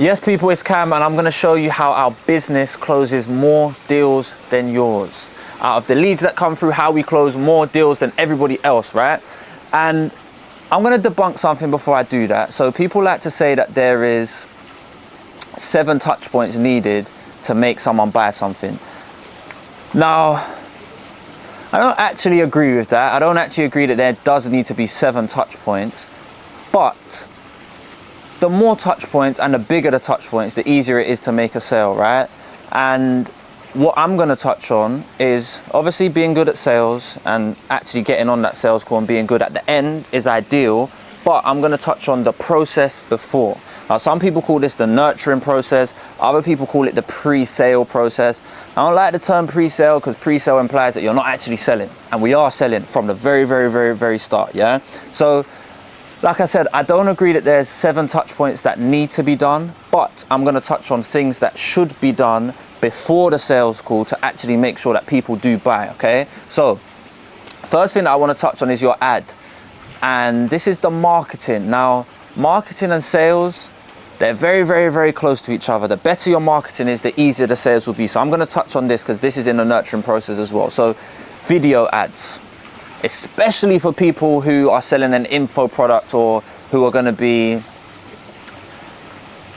Yes, people, it's Cam, and I'm going to show you how our business closes more deals than yours. Out of the leads that come through, how we close more deals than everybody else, right? And I'm going to debunk something before I do that. So people like to say that there is 7 touch points needed to make someone buy something. Now, I don't actually agree with that. I don't actually agree that there does need to be 7 touch points, but the more touch points and the bigger the touch points, the easier it is to make a sale, right? And what I'm going to touch on is obviously being good at sales, and actually getting on that sales call and being good at the end is ideal, but I'm going to touch on the process before. Now, some people call this the nurturing process. Other people call it the pre-sale process. I don't like the term pre-sale because pre-sale implies that you're not actually selling, and we are selling from the very start, yeah? So, like I said, I don't agree that there's 7 touch points that need to be done, but I'm going to touch on things that should be done before the sales call to actually make sure that people do buy, okay? So, first thing that I want to touch on is your ad. And this is the marketing. Now, marketing and sales, they're very close to each other. The better your marketing is, the easier the sales will be. So I'm going to touch on this because this is in the nurturing process as well. So, video ads. Especially for people who are selling an info product or who are going to be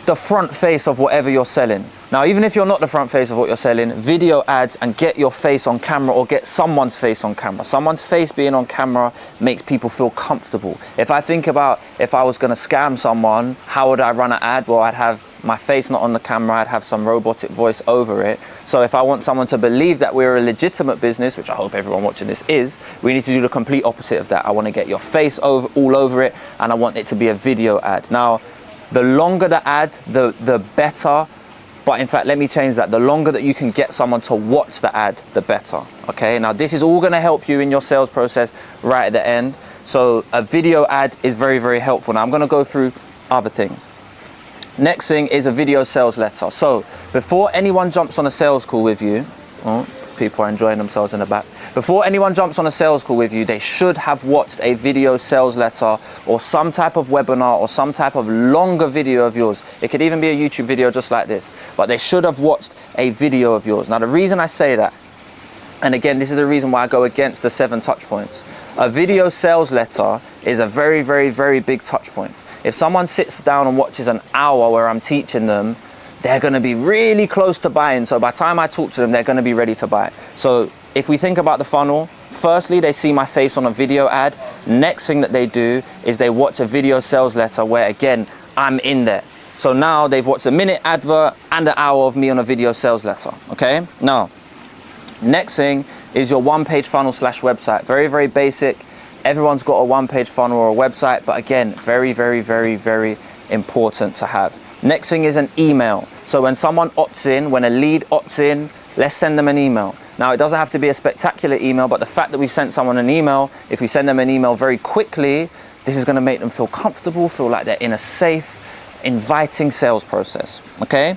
the front face of whatever you're selling. Now, even if you're not the front face of what you're selling, video ads and get your face on camera, or get someone's face on camera. Someone's face being on camera makes people feel comfortable. If I think about if I was going to scam someone, how would I run an ad? Well, I'd have my face not on the camera, I'd have some robotic voice over it. So if I want someone to believe that we're a legitimate business, which I hope everyone watching this is, we need to do the complete opposite of that. I want to get your face all over it, and I want it to be a video ad. Now, the longer the ad, the better. But in fact, let me change that. The longer that you can get someone to watch the ad, the better. Okay, now this is all going to help you in your sales process right at the end. So a video ad is very helpful. Now I'm going to go through other things. Next thing is a video sales letter. So before anyone jumps on a sales call with you, people are enjoying themselves in the back. Before anyone jumps on a sales call with you, they should have watched a video sales letter or some type of webinar or some type of longer video of yours. It could even be a YouTube video just like this, but they should have watched a video of yours. Now, the reason I say that, and again, this is the reason why I go against the 7 touch points. A video sales letter is a very big touch point. If someone sits down and watches an hour where I'm teaching them, they're going to be really close to buying. So by the time I talk to them, they're going to be ready to buy. So if we think about the funnel, firstly, they see my face on a video ad. Next thing that they do is they watch a video sales letter where, again, I'm in there. So now they've watched a minute advert and an hour of me on a video sales letter, okay? Now, next thing is your one-page funnel / website. Very basic. Everyone's got a one-page funnel or a website, but again, very important to have. Next thing is an email. So when someone opts in, when a lead opts in, let's send them an email. Now, it doesn't have to be a spectacular email, but the fact that we've sent someone an email, if we send them an email very quickly, this is going to make them feel comfortable, feel like they're in a safe, inviting sales process, okay?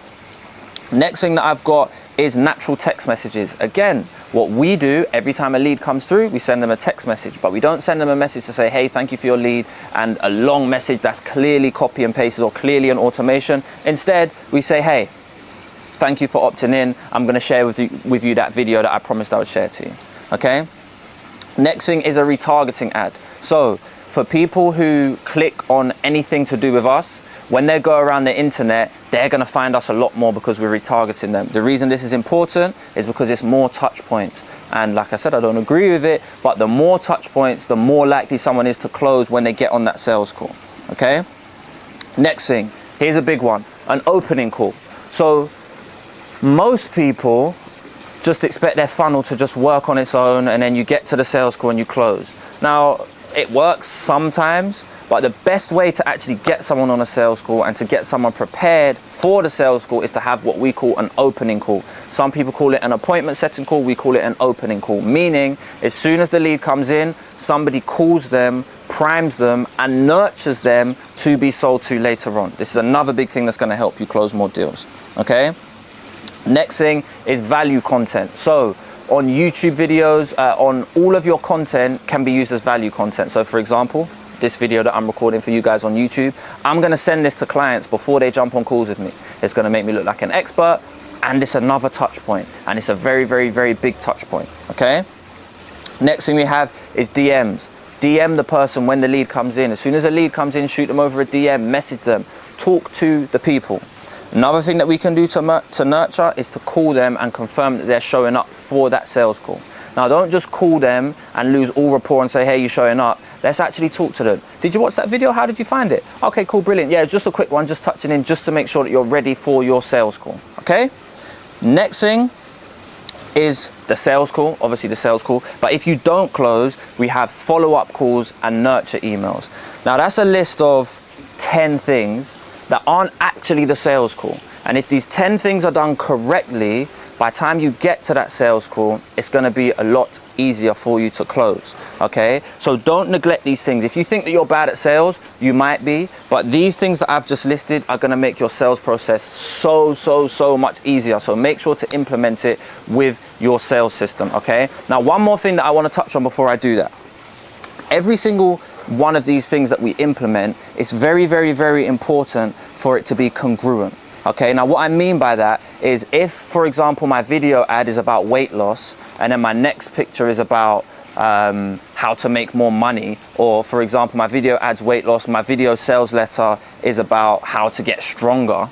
Next thing that I've got is natural text messages. Again, what we do every time a lead comes through, we send them a text message, but we don't send them a message to say, hey, thank you for your lead, and a long message that's clearly copy and pasted or clearly an automation. Instead, we say, hey, thank you for opting in. I'm going to share with you that video that I promised I would share to you. Okay? Next thing is a retargeting ad. So for people who click on anything to do with us, when they go around the internet, they're going to find us a lot more because we're retargeting them. The reason this is important is because it's more touch points. And like I said, I don't agree with it, but the more touch points, the more likely someone is to close when they get on that sales call. Okay? Next thing, here's a big one, an opening call. So most people just expect their funnel to just work on its own, and then you get to the sales call and you close. Now, it works sometimes, but the best way to actually get someone on a sales call and to get someone prepared for the sales call is to have what we call an opening call. Some people call it an appointment setting call, we call it an opening call, meaning as soon as the lead comes in, somebody calls them, primes them, and nurtures them to be sold to later on. This is another big thing that's going to help you close more deals, okay? Next thing is value content. So on YouTube videos, on all of your content can be used as value content. So for example, this video that I'm recording for you guys on YouTube. I'm gonna send this to clients before they jump on calls with me. It's gonna make me look like an expert, and it's another touch point, and it's a very, very, very big touch point, okay? Next thing we have is DMs. DM the person when the lead comes in. As soon as a lead comes in, shoot them over a DM, message them, talk to the people. Another thing that we can do to nurture is to call them and confirm that they're showing up for that sales call. Now, don't just call them and lose all rapport and say, hey, you're showing up. Let's actually talk to them. Did you watch that video? How did you find it? Okay, cool, brilliant. Yeah, just a quick one, just touching in, just to make sure that you're ready for your sales call, okay? Next thing is the sales call, obviously the sales call. But if you don't close, we have follow-up calls and nurture emails. Now, that's a list of 10 things that aren't actually the sales call. And if these 10 things are done correctly, by the time you get to that sales call, it's gonna be a lot easier for you to close, okay? So don't neglect these things. If you think that you're bad at sales, you might be, but these things that I've just listed are gonna make your sales process so much easier. So make sure to implement it with your sales system, okay? Now, one more thing that I wanna touch on before I do that. Every single one of these things that we implement, it's very, very, very important for it to be congruent. Okay, now what I mean by that is if, for example, my video ad is about weight loss and then my next picture is about how to make more money, or for example, my video ad's weight loss, my video sales letter is about how to get stronger,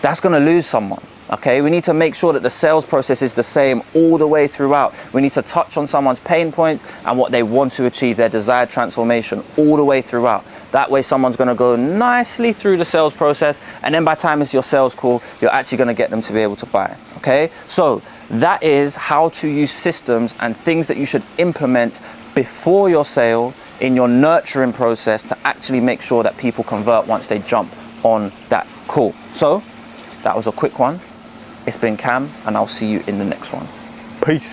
that's gonna lose someone. Okay, we need to make sure that the sales process is the same all the way throughout. We need to touch on someone's pain points and what they want to achieve, their desired transformation, all the way throughout. That way someone's gonna go nicely through the sales process, and then by the time it's your sales call, you're actually gonna get them to be able to buy, okay? So that is how to use systems and things that you should implement before your sale in your nurturing process to actually make sure that people convert once they jump on that call. So that was a quick one. It's been Cam, and I'll see you in the next one. Peace.